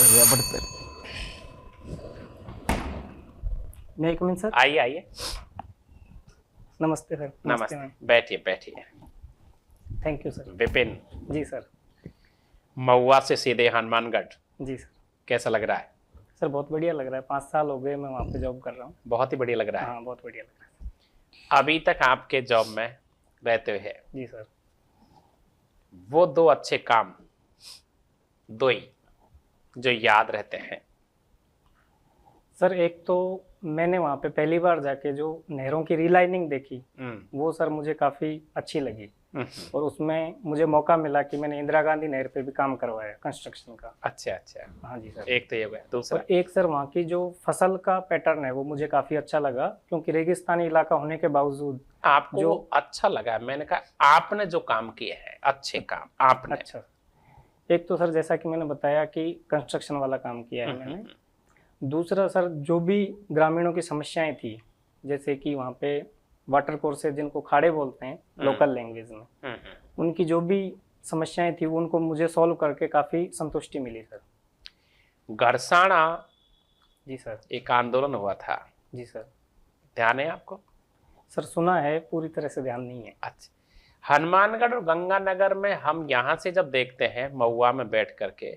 बढ़ते। मैं कम इन सर। आइए आइए। नमस्ते सर। नमस्ते, मैम। बैठिए बैठिए। Thank you sir. विपिन, जी सर। महुआ से सीधे हनुमानगढ़, जी सर। कैसा लग रहा है? सर बहुत बढ़िया लग रहा है, 5 साल हो गए मैं वहाँ पे जॉब कर रहा हूँ। बहुत ही बढ़िया लग रहा है। हाँ बहुत बढ़िया लग रहा है। अभी तक आपके जॉब में रहते हुए जी सर। वो दो अच्छे काम, दो ही जो याद रहते हैं। सर एक तो मैंने वहाँ पे पहली बार जाके जो नहरों की रीलाइनिंग देखी, वो सर मुझे काफ़ी अच्छी लगी। और उसमें मुझे मौका मिला कि मैंने इंदिरा गांधी नहर पे भी काम करवाया कंस्ट्रक्शन का। अच्छा अच्छा। हाँ जी सर। एक तो ये हुआ, दूसरा और एक सर वहाँ की जो फसल का पैटर्न है वो मुझे काफ़ी अच्छा लगा, क्योंकि रेगिस्तानी इलाका होने के बावजूद आपको जो अच्छा लगा। मैंने कहा आपने जो काम किए हैं अच्छे काम आपने। अच्छा। एक तो सर जैसा कि मैंने बताया कि कंस्ट्रक्शन वाला काम किया है मैंने। दूसरा सर जो भी ग्रामीणों की समस्याएं थी, जैसे कि वहाँ पे वाटर कोर्सेज जिनको खाड़े बोलते हैं लोकल लैंग्वेज में, उनकी जो भी समस्याएं थी वो उनको मुझे सॉल्व करके काफ़ी संतुष्टि मिली सर। गरसाना जी सर। एक आंदोलन हुआ था, जी सर। ध्यान है आपको? सर सुना है, पूरी तरह से ध्यान नहीं है। अच्छा, हनुमानगढ़ और गंगानगर में हम यहाँ से जब देखते हैं महुआ में बैठ करके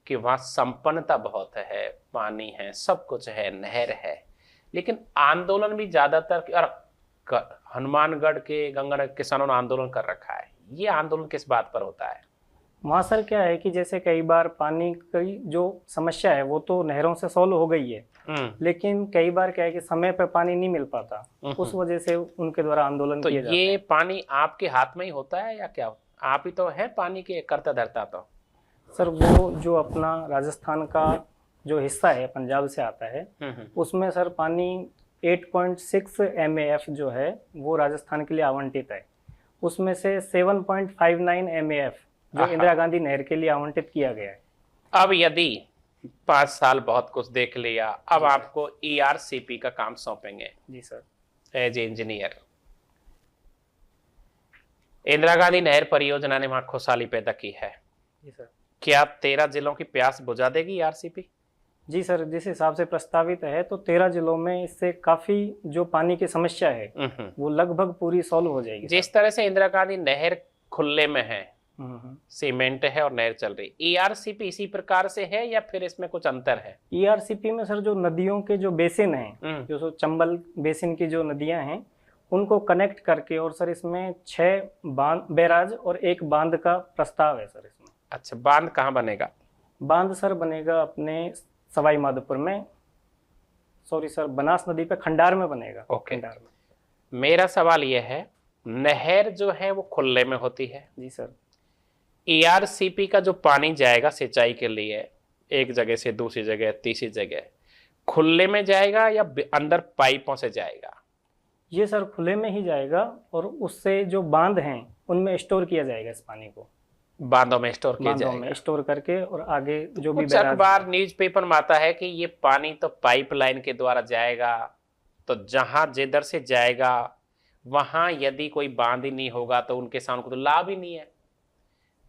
कि वहाँ संपन्नता बहुत है, पानी है, सब कुछ है, नहर है, लेकिन आंदोलन भी ज्यादातर और हनुमानगढ़ के गंगानगर किसानों ने आंदोलन कर रखा है। ये आंदोलन किस बात पर होता है? वहाँ सर क्या है कि जैसे कई बार पानी की जो समस्या है वो तो नहरों से सॉल्व हो गई है, लेकिन कई बार क्या है कि समय पर पानी नहीं मिल पाता, उस वजह से उनके द्वारा आंदोलन तो किए जाते हैं। ये पानी आपके हाथ में ही होता है या क्या? आप ही तो है पानी के करता धरता। तो सर वो जो अपना राजस्थान का जो हिस्सा है पंजाब से आता है, उसमें सर पानी 8.6 MAF जो है वो राजस्थान के लिए आवंटित है। उसमें से 7.59 MAF जो इंदिरा गांधी नहर के लिए आवंटित किया गया है। अब यदि 5 साल बहुत कुछ देख लिया, अब आपको ERCP का काम सौंपेंगे। जी sir. As engineer, Indira Gandhi नहर परियोजना ने वहां खुशहाली पैदा की है। जी सर। क्या 13 जिलों की प्यास बुझा देगी ERCP? जी सर, जिस हिसाब से प्रस्तावित है तो 13 जिलों में इससे काफी जो पानी की समस्या है वो लगभग पूरी सॉल्व हो जाएगी। जिस तरह से इंदिरा गांधी नहर खुले में है, सीमेंट है और नहर चल रही, ERCP इसी प्रकार से है या फिर इसमें कुछ अंतर है? ERCP में सर जो नदियों के जो बेसिन हैं, जो चंबल बेसिन की जो नदियां हैं उनको कनेक्ट करके, और सर इसमें 6 बैराज और 1 बांध का प्रस्ताव है सर इसमें। अच्छा, बांध कहाँ बनेगा? बांध सर बनेगा अपने सवाई माधोपुर में, सॉरी सर, बनास नदी पे खंडार में बनेगा। ओके। खंडार में। मेरा सवाल यह है, नहर जो है वो खुले में होती है। जी सर। ERCP का जो पानी जाएगा सिंचाई के लिए एक जगह से दूसरी जगह तीसरी जगह, खुले में जाएगा या अंदर पाइपों से जाएगा? ये सर खुले में ही जाएगा, और उससे जो बांध हैं उनमें स्टोर किया जाएगा इस पानी को। बांधों में स्टोर किया बांधों जाएगा। में स्टोर करके, और आगे जो भी कुछ अखबार न्यूज़पेपर में आता है कि ये पानी तो पाइपलाइन के द्वारा जाएगा, तो जहां जिधर से जाएगा वहां यदि कोई बांध ही नहीं होगा तो उनके किसानों को तो लाभ ही नहीं है।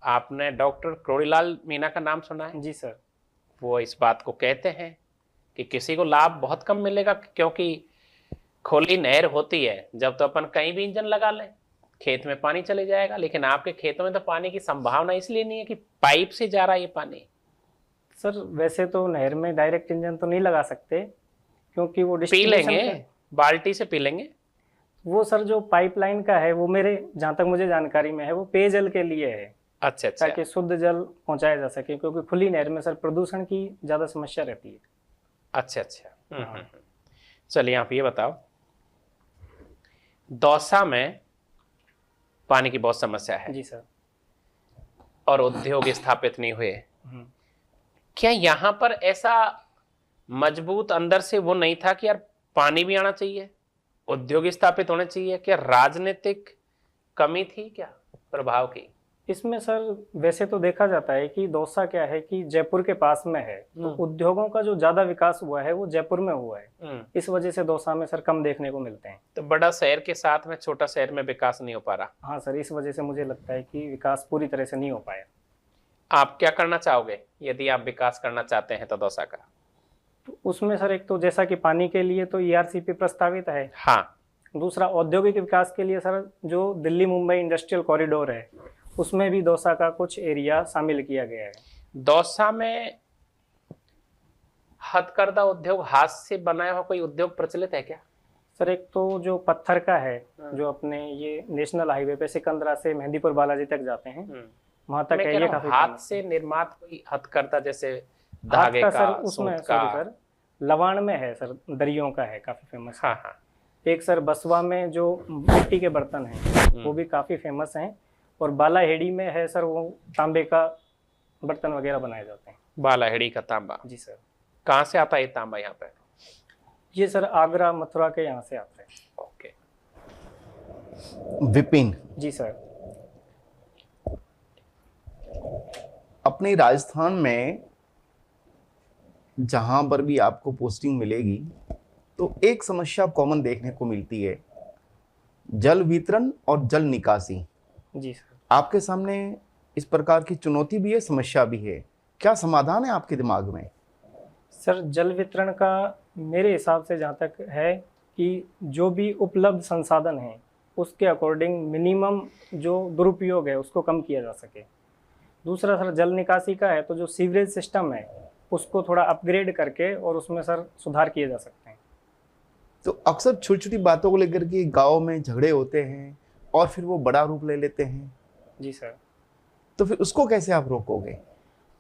आपने डॉक्टर क्रोड़ीलाल मीणा का नाम सुना है? जी सर। वो इस बात को कहते हैं कि किसी को लाभ बहुत कम मिलेगा, क्योंकि खुली नहर होती है जब तो अपन कहीं भी इंजन लगा लें खेत में पानी चले जाएगा, लेकिन आपके खेतों में तो पानी की संभावना इसलिए नहीं है कि पाइप से जा रहा है ये पानी। सर वैसे तो नहर में डायरेक्ट इंजन तो नहीं लगा सकते, क्योंकि वो पी लेंगे, बाल्टी से पी लेंगे। वो सर जो पाइपलाइन का है वो मेरे जहाँ तक मुझे जानकारी में है वो पेयजल के लिए है। अच्छा अच्छा। ताकि शुद्ध जल पहुंचाया जा सके, क्योंकि खुली नहर में सर प्रदूषण की ज्यादा समस्या रहती है। अच्छा अच्छा। चलिए आप ये बताओ, दौसा में पानी की बहुत समस्या है। जी सर। और उद्योग स्थापित नहीं हुए। क्या यहाँ पर ऐसा मजबूत अंदर से वो नहीं था कि यार पानी भी आना चाहिए, उद्योग स्थापित होने चाहिए? क्या राजनीतिक कमी थी क्या प्रभाव की? इसमें सर वैसे तो देखा जाता है कि दौसा क्या है कि जयपुर के पास में है, तो उद्योगों का जो ज्यादा विकास हुआ है वो जयपुर में हुआ है। इस वजह से दौसा में सर कम देखने को मिलते हैं। तो बड़ा शहर के साथ में छोटा शहर में विकास नहीं हो पा रहा। हाँ सर, इस वजह से मुझे लगता है कि विकास पूरी तरह से नहीं हो पाया। आप क्या करना चाहोगे यदि आप विकास करना चाहते हैं तो दौसा का? तो उसमें सर एक तो जैसा कि पानी के लिए तो ईआरसीपी प्रस्तावित है। हाँ। दूसरा औद्योगिक विकास के लिए सर जो दिल्ली मुंबई इंडस्ट्रियल कॉरिडोर है उसमें भी दौसा का कुछ एरिया शामिल किया गया है। दौसा में हथकरघा उद्योग, हाथ से बनाया हुआ कोई उद्योग प्रचलित है क्या? सर एक तो जो पत्थर का है, जो अपने ये नेशनल हाईवे पे सिकंदरा से मेहंदीपुर बालाजी तक जाते हैं वहां तक मैं है, कह ये रहा हूँ काफी हाथ famous से है। निर्मात कोई हथकरघा, जैसे हाथ धागे का का, सर उसमें सूत का। सॉरी सर लवाण में है सर, दरियों का है, काफी फेमस है। हाँ हाँ। एक सर बसवा में जो मिट्टी के बर्तन हैं वो भी काफी फेमस हैं। और बालाहेड़ी में है सर वो तांबे का बर्तन वगैरह बनाए जाते हैं। बालाहेड़ी का तांबा। जी सर। कहाँ से आता है ये तांबा यहाँ पे? ये सर आगरा मथुरा के यहाँ से आता है। ओके। विपिन, जी सर। अपने राजस्थान में जहां पर भी आपको पोस्टिंग मिलेगी तो एक समस्या कॉमन देखने को मिलती है, जल वितरण और जल निकासी। जी सर। आपके सामने इस प्रकार की चुनौती भी है, समस्या भी है, क्या समाधान है आपके दिमाग में? सर जल वितरण का मेरे हिसाब से जहाँ तक है कि जो भी उपलब्ध संसाधन हैं उसके अकॉर्डिंग मिनिमम जो दुरुपयोग है उसको कम किया जा सके। दूसरा सर जल निकासी का है तो जो सीवरेज सिस्टम है उसको थोड़ा अपग्रेड करके और उसमें सर सुधार किए जा सकते हैं। तो अक्सर छोटी छोटी बातों को लेकर के गाँव में झगड़े होते हैं और फिर वो बड़ा रूप ले लेते हैं। जी सर। तो फिर उसको कैसे आप रोकोगे?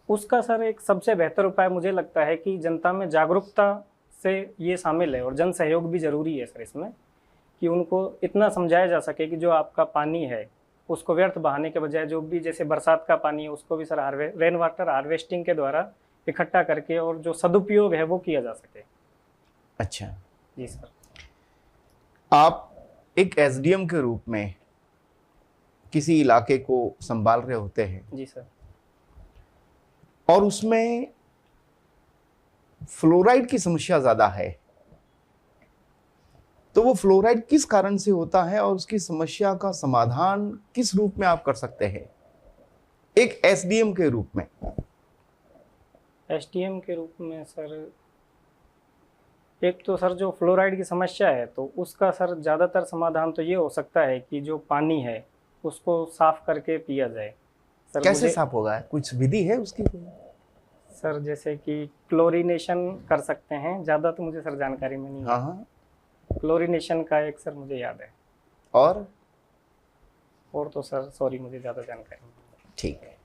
उसका सर एक सबसे बेहतर उपाय मुझे लगता है कि जनता में जागरूकता से ये शामिल है और जन सहयोग भी ज़रूरी है सर इसमें, कि उनको इतना समझाया जा सके कि जो आपका पानी है उसको व्यर्थ बहाने के बजाय जो भी जैसे बरसात का पानी है उसको भी सर रेन वाटर हार्वेस्टिंग के द्वारा इकट्ठा करके और जो सदुपयोग है वो किया जा सके। अच्छा, जी सर। आप एक एसडीएम के रूप में किसी इलाके को संभाल रहे होते हैं। जी सर। और उसमें फ्लोराइड की समस्या ज्यादा है, तो वो फ्लोराइड किस कारण से होता है और उसकी समस्या का समाधान किस रूप में आप कर सकते हैं एक एसडीएम के रूप में? एसडीएम के रूप में सर एक तो सर जो फ्लोराइड की समस्या है तो उसका सर ज़्यादातर समाधान तो ये हो सकता है कि जो पानी है उसको साफ करके पिया जाए। सर कैसे साफ होगा, कुछ विधि है उसकी? सर जैसे कि क्लोरीनेशन कर सकते हैं, ज़्यादा तो मुझे सर जानकारी में नहीं है। हाँ हाँ। क्लोरीनेशन का एक सर मुझे याद है। और तो सर सॉरी मुझे ज़्यादा जानकारी नहीं है। ठीक है।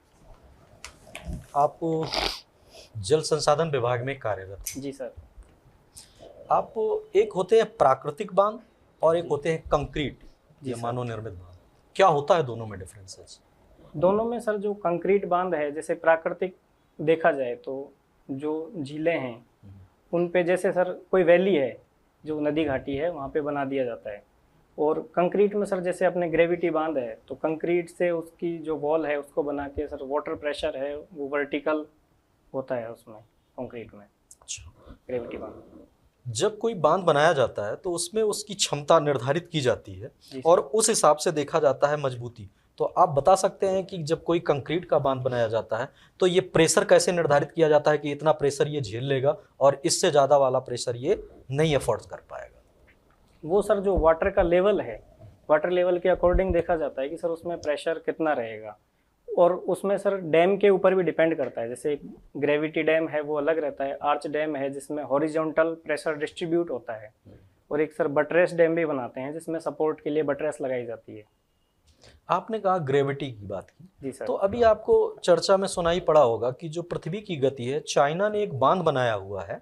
आप जल संसाधन विभाग में कार्यरत हैं। जी सर। आप एक होते हैं प्राकृतिक बांध और एक होते हैं कंक्रीट जी या सर। मानव निर्मित बांध, क्या होता है दोनों में डिफरेंसेस? दोनों में सर जो कंक्रीट बांध है, जैसे प्राकृतिक देखा जाए तो जो झीलें हैं उन पे जैसे सर कोई वैली है जो नदी घाटी है वहाँ पे बना दिया जाता है। और कंक्रीट में सर जैसे अपने ग्रेविटी बांध है तो कंक्रीट से उसकी जो वॉल है उसको बना के सर वाटर प्रेशर है वो वर्टिकल होता है उसमें कंक्रीट में। अच्छा, ग्रेविटी बांध जब कोई बांध बनाया जाता है तो उसमें उसकी क्षमता निर्धारित की जाती है जी और उस हिसाब से देखा जाता है मजबूती। तो आप बता सकते हैं कि जब कोई कंक्रीट का बांध बनाया जाता है तो ये प्रेशर कैसे निर्धारित किया जाता है कि इतना प्रेशर ये झेल लेगा और इससे ज़्यादा वाला प्रेशर ये नहीं अफोर्ड कर पाएगा? वो सर जो वाटर का लेवल है, वाटर लेवल के अकॉर्डिंग देखा जाता है कि सर उसमें प्रेशर कितना रहेगा। और उसमें सर डैम के ऊपर भी डिपेंड करता है, जैसे ग्रेविटी डैम है वो अलग रहता है, आर्च डैम है जिसमें हॉरिजॉन्टल प्रेशर डिस्ट्रीब्यूट होता है, और एक सर बटरेस डैम भी बनाते हैं जिसमें सपोर्ट के लिए बटरेस लगाई जाती है। आपने कहा ग्रेविटी की बात की, जी सर। तो अभी आपको चर्चा में सुनाई पड़ा होगा कि जो पृथ्वी की गति है, चाइना ने एक बांध बनाया हुआ है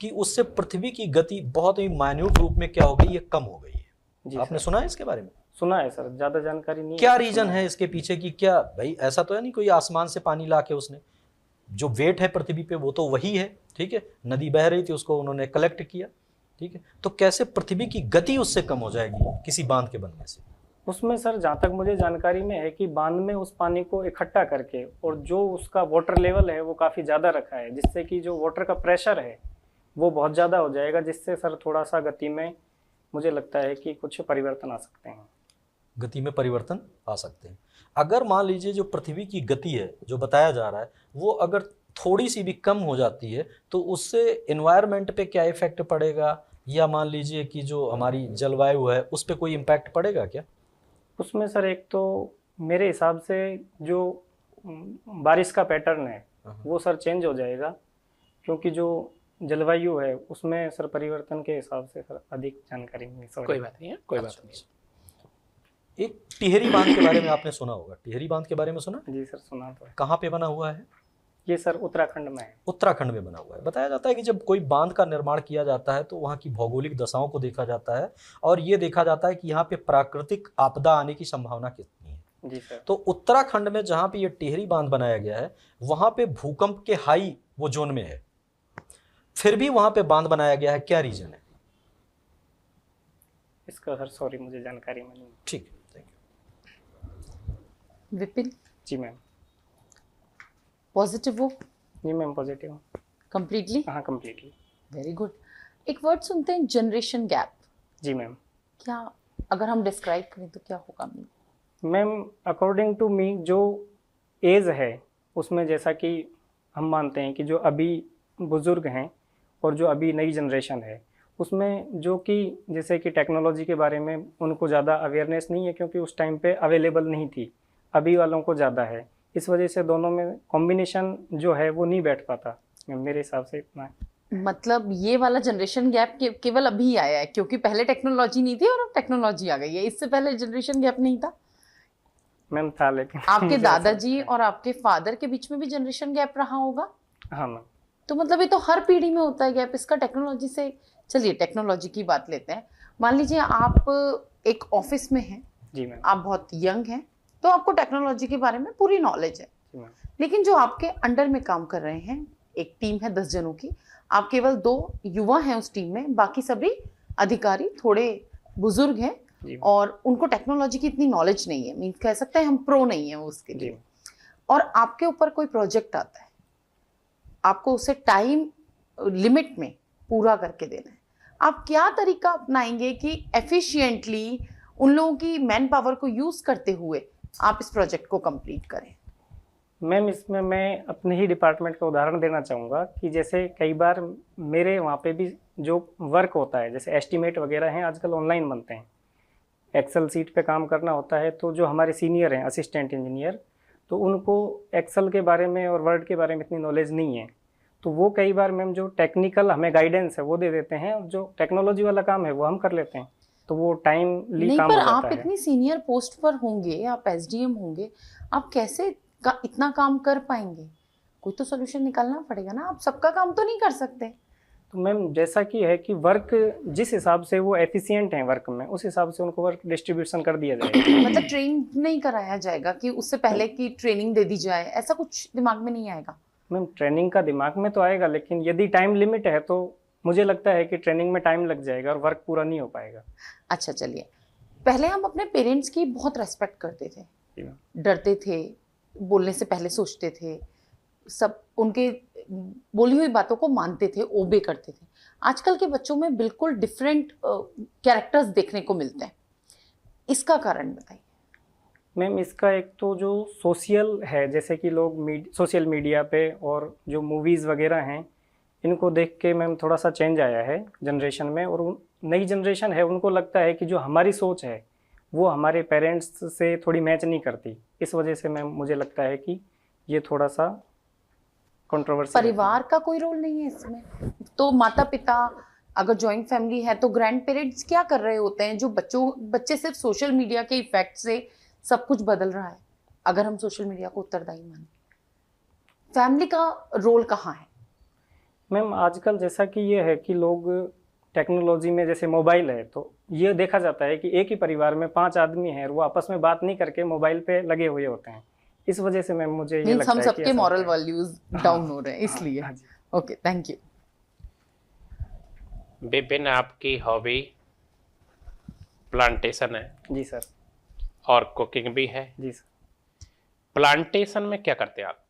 कि उससे पृथ्वी की गति बहुत ही माइन्यूट रूप में क्या हो गई, ये कम हो गई है। जी आपने सर। सुना है इसके बारे में? सुना है सर, ज़्यादा जानकारी नहीं क्या है। रीजन है इसके पीछे की? क्या भाई ऐसा तो है नहीं कोई आसमान से पानी ला के उसने, जो वेट है पृथ्वी पे वो तो वही है, ठीक है, नदी बह रही थी उसको उन्होंने कलेक्ट किया, ठीक है, तो कैसे पृथ्वी की गति उससे कम हो जाएगी किसी बांध के बनने से? उसमें सर जहाँ तक मुझे जानकारी में है कि बांध में उस पानी को इकट्ठा करके और जो उसका वाटर लेवल है वो काफ़ी ज़्यादा रखा है, जिससे कि जो वाटर का प्रेशर है वो बहुत ज़्यादा हो जाएगा, जिससे सर थोड़ा सा गति में मुझे लगता है कि कुछ परिवर्तन आ सकते हैं। गति में परिवर्तन आ सकते हैं। अगर मान लीजिए जो पृथ्वी की गति है जो बताया जा रहा है वो अगर थोड़ी सी भी कम हो जाती है तो उससे एनवायरनमेंट पे क्या इफेक्ट पड़ेगा, या मान लीजिए कि जो हमारी जलवायु है उस पर कोई इम्पैक्ट पड़ेगा क्या? उसमें सर एक तो मेरे हिसाब से जो बारिश का पैटर्न है वो सर चेंज हो जाएगा, क्योंकि जो जलवायु है उसमें सर परिवर्तन के हिसाब से सर अधिक जानकारी नहीं। सॉरी, कोई बात नहीं है, कोई बात अच्छा, नहीं। एक टिहरी बांध के बारे में आपने सुना होगा, टिहरी बांध के बारे में सुना? जी सर सुना तो है। कहाँ पे बना हुआ है? ये सर उत्तराखंड में है। उत्तराखंड में बना हुआ है। बताया जाता है कि जब कोई बांध का निर्माण किया जाता है तो वहाँ की भौगोलिक दशाओं को देखा जाता है और ये देखा जाता है कि यहाँ पे प्राकृतिक आपदा आने की संभावना कितनी है। जी सर। तो उत्तराखंड में जहाँ पे ये टिहरी बांध बनाया गया है वहाँ पे भूकंप के हाई वो जोन में है, फिर भी वहाँ पे बांध बनाया गया है, क्या रीजन है इसका सर सॉरी मुझे जानकारी में नहीं। ठीक है, थैंक यू। विपिन, जी मैम। पॉजिटिव हो जी मैम पॉजिटिव हूँ। कंप्लीटली? हाँ कम्प्लीटली। Very good. एक वर्ड सुनते हैं जनरेशन गैप, जी मैम। क्या अगर हम डिस्क्राइब करें तो क्या होगा? मैम अकॉर्डिंग टू मी जो एज है उसमें जैसा कि हम मानते हैं कि जो अभी बुज़ुर्ग हैं और जो अभी नई जनरेशन है उसमें जो कि जैसे कि टेक्नोलॉजी के बारे में उनको ज़्यादा अवेयरनेस नहीं है, क्योंकि उस टाइम पे अवेलेबल नहीं थी, अभी वालों को ज़्यादा है। इस वजह से दोनों में कॉम्बिनेशन जो है वो नहीं बैठ पाता। मेरे हिसाब से इतना है। मतलब ये वाला जनरेशन गैप केवल अभी आया है क्योंकि पहले टेक्नोलॉजी नहीं थी और अब टेक्नोलॉजी आ गई है, इससे पहले जनरेशन गैप नहीं था? मैम था, लेकिन आपके मुझे ऐसा दादाजी लगता है। और आपके फादर के बीच में भी जनरेशन गैप रहा होगा? हाँ मैम। तो मतलब ये तो हर पीढ़ी में होता है गैप, इसका टेक्नोलॉजी से। चलिए टेक्नोलॉजी की बात लेते हैं। मान लीजिए आप एक ऑफिस में हैं, जी मैम। आप बहुत यंग हैं, तो आपको टेक्नोलॉजी के बारे में पूरी नॉलेज है, जी मैम। लेकिन जो आपके अंडर में काम कर रहे हैं, एक टीम है 10 जनों की, आप केवल 2 युवा हैं उस टीम में, बाकी सभी अधिकारी थोड़े बुजुर्ग हैं जी और उनको टेक्नोलॉजी की इतनी नॉलेज नहीं है, मीन्स कह सकते हैं हम प्रो नहीं है उसके जी लिए। और आपके ऊपर कोई प्रोजेक्ट आता है, आपको उसे टाइम लिमिट में पूरा करके देना है, आप क्या तरीका अपनाएंगे कि एफिशिएंटली उन लोगों की मैन पावर को यूज करते हुए आप इस प्रोजेक्ट को कंप्लीट करें? मैम इसमें मैं अपने ही डिपार्टमेंट का उदाहरण देना चाहूँगा कि जैसे कई बार मेरे वहाँ पे भी जो वर्क होता है, जैसे एस्टीमेट वगैरह हैं आजकल ऑनलाइन बनते हैं, एक्सेल सीट पे काम करना होता है, तो जो हमारे सीनियर हैं असिस्टेंट इंजीनियर, तो उनको एक्सेल के बारे में और वर्ड के बारे में इतनी नॉलेज नहीं है, तो वो कई बार मैम जो टेक्निकल हमें गाइडेंस है वो दे देते हैं और जो टेक्नोलॉजी वाला काम है वो हम कर लेते हैं, तो वो टाइमली नहीं, काम पर हो आप जाता है। इतनी सीनियर पोस्ट पर होंगे, आप एसडीएम होंगे, आप कैसे इतना काम कर पाएंगे? कोई तो सोल्यूशन निकालना पड़ेगा ना, आप सबका काम तो नहीं कर सकते। तो मैम जैसा कि है कि वर्क जिस हिसाब से वो एफिशिएंट हैं वर्क में, उस हिसाब से उनको वर्क डिस्ट्रीब्यूशन कर दिया जाएगा। मतलब ट्रेन नहीं कराया जाएगा कि उससे पहले की ट्रेनिंग दे दी जाए, ऐसा कुछ दिमाग में नहीं आएगा? मैम ट्रेनिंग का दिमाग में तो आएगा, लेकिन यदि टाइम लिमिट है तो मुझे लगता है कि ट्रेनिंग में टाइम लग जाएगा और वर्क पूरा नहीं हो पाएगा। अच्छा चलिए, पहले हम अपने पेरेंट्स की बहुत रेस्पेक्ट करते थे, जी मैम। डरते थे, बोलने से पहले सोचते थे, सब उनके बोली हुई बातों को मानते थे, ओबे करते थे। आजकल के बच्चों में बिल्कुल डिफरेंट कैरेक्टर्स देखने को मिलते हैं, इसका कारण बताइए। मैम इसका एक तो जो सोशल है, जैसे कि लोग सोशल मीडिया पे और जो मूवीज़ वगैरह हैं इनको देख के मैम थोड़ा सा चेंज आया है जनरेशन में, और नई जनरेशन है उनको लगता है कि जो हमारी सोच है वो हमारे पेरेंट्स से थोड़ी मैच नहीं करती। इस वजह से मैम मुझे लगता है कि ये थोड़ा सा कंट्रोवर्सी। परिवार का कोई रोल नहीं है इसमें? तो माता पिता, अगर जॉइंट फैमिली है तो ग्रैंड पेरेंट्स क्या कर रहे होते हैं जो बच्चे सिर्फ सोशल मीडिया के इफेक्ट से सब कुछ बदल रहा है, अगर हम सोशल मीडिया को उत्तरदायी माने? फैमिली का रोल कहाँ है? मैम आजकल जैसा कि ये है कि लोग टेक्नोलॉजी में, जैसे मोबाइल है, तो ये देखा जाता है कि एक ही परिवार में 5 आदमी हैं और वो आपस में बात नहीं करके मोबाइल पे लगे हुए होते हैं। इस वजह से मैम मुझे ये लगता हम है कि सबके ऐसा मॉरल होता है। वैल्यूज डाउन हो रहे हैं इसलिए। हाँ जी। Okay, thank you. विपिन, आपकी हॉबी प्लांटेशन है जी सर। और कुकिंग भी है। जी सर। प्लांटेशन में क्या करते हैं आप?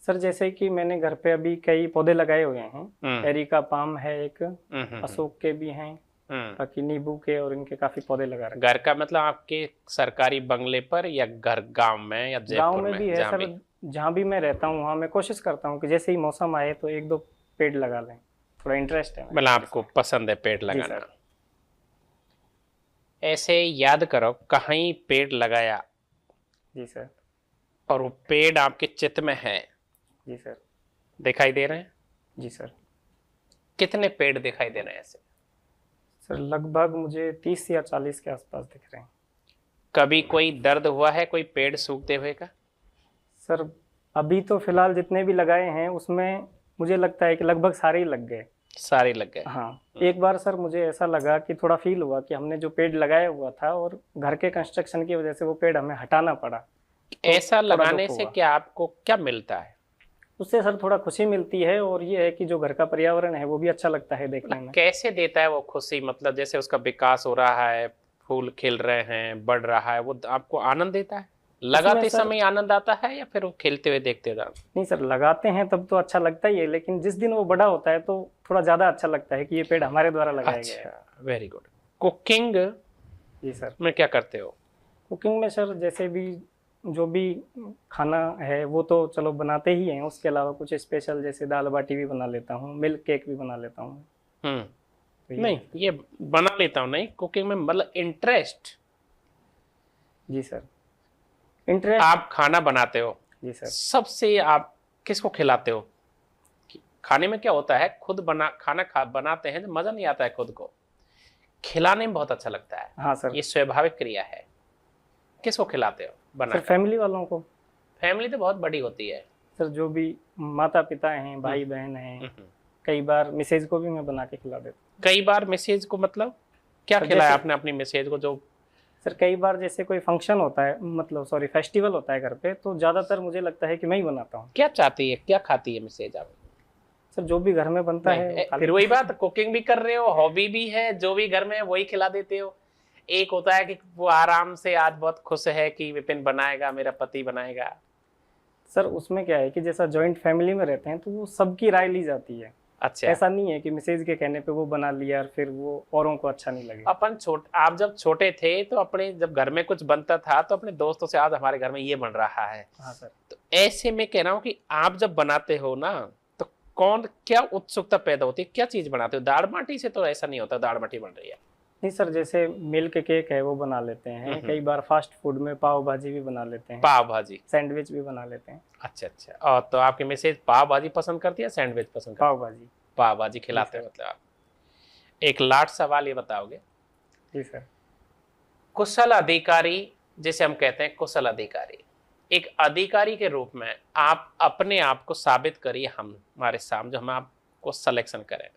सर जैसे कि मैंने घर पे अभी कई पौधे लगाए हुए हैं, एरिका पाम है एक, अशोक के भी हैं, बाकी नींबू के और इनके काफी पौधे लगा रखे। घर का मतलब आपके सरकारी बंगले पर या घर गांव में या गांव जयपुर में भी है जहाँ सर, जहाँ भी मैं रहता हूँ वहाँ मैं कोशिश करता हूँ कि जैसे ही मौसम आए तो 1-2 पेड़ लगा लें, थोड़ा इंटरेस्ट है। मतलब आपको पसंद है पेड़ लगाना। सर। ऐसे याद करो कहीं पेड़ लगाया जी सर। और वो पेड़ आपके चित्त में है, जी सर। दिखाई दे रहे हैं? जी सर। कितने पेड़ दिखाई दे रहे हैं ऐसे? सर लगभग मुझे 30 या 40 के आसपास दिख रहे हैं। कभी कोई दर्द हुआ है कोई पेड़ सूखते हुए का? सर अभी तो फिलहाल जितने भी लगाए हैं उसमें मुझे लगता है कि लगभग सारे ही लग गए। सारे लग गए? हाँ, एक बार सर मुझे ऐसा लगा कि थोड़ा फील हुआ कि हमने जो पेड़ लगाया हुआ था और घर के कंस्ट्रक्शन की वजह से वो पेड़ हमें हटाना पड़ा। ऐसा थोड़ा लगाने दुख से हुआ। क्या आपको क्या मिलता है? उससे सर थोड़ा खुशी मिलती है और ये है कि जो घर का पर्यावरण है वो भी अच्छा लगता है देखने में। कैसे देता है वो खुशी? मतलब जैसे उसका विकास हो रहा है, फूल खिल रहे हैं, बढ़ रहा है, वो आपको आनंद देता है? लगाते सर- समय आनंद आता है या फिर वो खिलते हुए देखते जाओ? नहीं सर, लगाते हैं तब तो अच्छा लगता ही है, लेकिन जिस दिन वो बड़ा होता है तो थोड़ा ज्यादा अच्छा लगता है कि ये पेड़ हमारे द्वारा लगाया गया है। अच्छा, वेरी गुड। कुकिंग जी सर। में क्या करते हो? कुकिंग में सर जैसे भी जो भी खाना है वो तो चलो बनाते ही हैं, उसके अलावा कुछ स्पेशल जैसे दाल बाटी भी बना लेता हूँ, मिल्क केक भी बना लेता हूँ। तो नहीं ये बना लेता हूँ नहीं, कुकिंग में मतलब इंटरेस्ट। जी सर, इंटरेस्ट। आप खाना बनाते हो, जी सर। सबसे आप किसको खिलाते हो? खाने में क्या होता है, खुद बनाते हैं तो मजा नहीं आता है, खुद को खिलाने में बहुत अच्छा लगता है। हाँ सर। ये स्वाभाविक क्रिया है। किसको खिलाते हो बना? सर फैमिली वालों को। फैमिली तो बहुत बड़ी होती है सर जो भी माता पिता हैं, भाई बहन हैं, कई बार मिसेज को भी मैं बना के खिला देता हूँ। कई बार मैसेज को मतलब क्या सर, खिलाया जैसे- आपने अपनी मैसेज को? जो सर कई बार जैसे कोई फंक्शन होता है, मतलब सॉरी फेस्टिवल होता है घर पे, तो ज्यादातर मुझे लगता है कि मैं ही बनाता हूँ। क्या चाहती है, क्या खाती है मैसेज आप? सर जो भी घर में बनता है वो खा फिर वही बात, कुकिंग भी कर रहे हो, हॉबी भी है, जो भी घर में है वही खिला देते हो। एक होता है कि वो आराम से आज बहुत खुश है कि विपिन बनाएगा, मेरा पति बनाएगा। सर उसमें क्या है कि जैसा जॉइंट फैमिली में रहते हैं तो वो सबकी राय ली जाती है। अच्छा, ऐसा नहीं है कि मिसेज के कहने पे वो बना लिया और फिर वो औरों को अच्छा नहीं लगे। आप जब छोटे थे तो अपने जब घर में कुछ बनता था तो अपने दोस्तों से, आज हमारे घर में ये बन रहा है। हाँ सर। तो ऐसे में कह रहा हूँ कि आप जब बनाते हो ना तो क्या उत्सुकता पैदा होती है, क्या चीज बनाते हो? दाल बाटी से तो ऐसा नहीं होता दाल बाटी बन रही है। नहीं सर, जैसे मिल्क केक है वो बना लेते हैं, कई बार फास्ट फूड में पाव भाजी भी बना लेते हैं, पाव भाजी, सैंडविच भी बना लेते हैं। अच्छा। और तो आपकी मैसेज पाव भाजी पसंद करती है, सैंडविच पसंद करती पाव भाजी। है? पाव भाजी खिलाते हैं मतलब आप। एक लास्ट सवाल ये बताओगे, जी सर। कुशल अधिकारी जिसे हम कहते हैं, कुशल अधिकारी, एक अधिकारी के रूप में आप अपने आप को साबित करिए हमारे सामने, जो हम आपको सिलेक्शन करें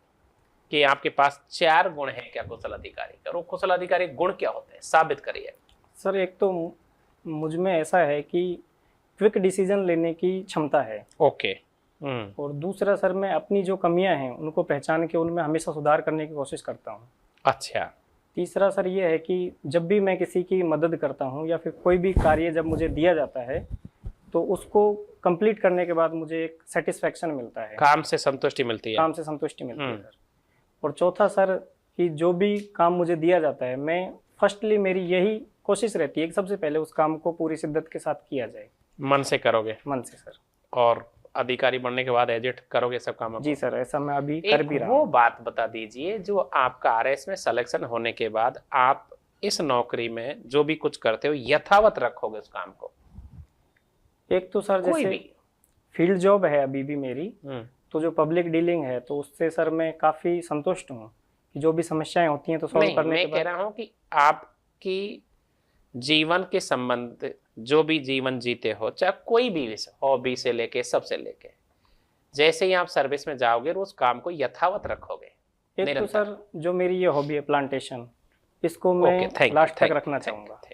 कि आपके पास 4 गुण हैं क्या कुशल अधिकारी का, और कुशल अधिकारी गुण क्या होते हैं, साबित करिए। सर एक तो मुझ में ऐसा है कि क्विक डिसीजन लेने की क्षमता है। ओके। और दूसरा सर, मैं अपनी जो कमियां हैं उनको पहचान के उनमें हमेशा सुधार करने की कोशिश करता हूँ। अच्छा। तीसरा सर ये है कि जब भी मैं किसी की मदद करता हूँ या फिर कोई भी कार्य जब मुझे दिया जाता है तो उसको कंप्लीट करने के बाद मुझे एक सेटिस्फेक्शन मिलता है, काम से संतुष्टि मिलती है। काम से संतुष्टि मिलती है सर। और चौथा सर कि जो भी काम मुझे दिया जाता है, मैं फर्स्टली मेरी यही कोशिश रहती है कि सबसे पहले उस काम को पूरी शिद्दत के साथ किया जाए। मन से करोगे? मन से सर। और अधिकारी बनने के बाद एडिट करोगे सब काम? जी सर, ऐसा मैं अभी कर भी रहा वो हूँ। बात बता दीजिए जो आपका आरएस में सिलेक्शन होने के बाद आप इस नौकरी में जो भी कुछ करते हो यथावत रखोगे उस काम को? एक तो सर कोई जैसे भी फील्ड जॉब है अभी भी मेरी, तो जो पब्लिक डीलिंग है तो उससे सर मैं काफ़ी संतुष्ट हूँ कि जो भी समस्याएं होती हैं तो सॉल्व नहीं, करने मैं के कह बाद। रहा हूँ कि आपकी जीवन के संबंध, जो भी जीवन जीते हो, चाहे कोई भी विषय, हॉबी से लेके सबसे लेके, जैसे ही आप सर्विस में जाओगे उस काम को यथावत रखोगे। एक तो सर जो मेरी ये हॉबी है प्लांटेशन, इसको मैं Okay, thank you, लास्ट तक thank you, रखना thank you, चाहूँगा। thank you।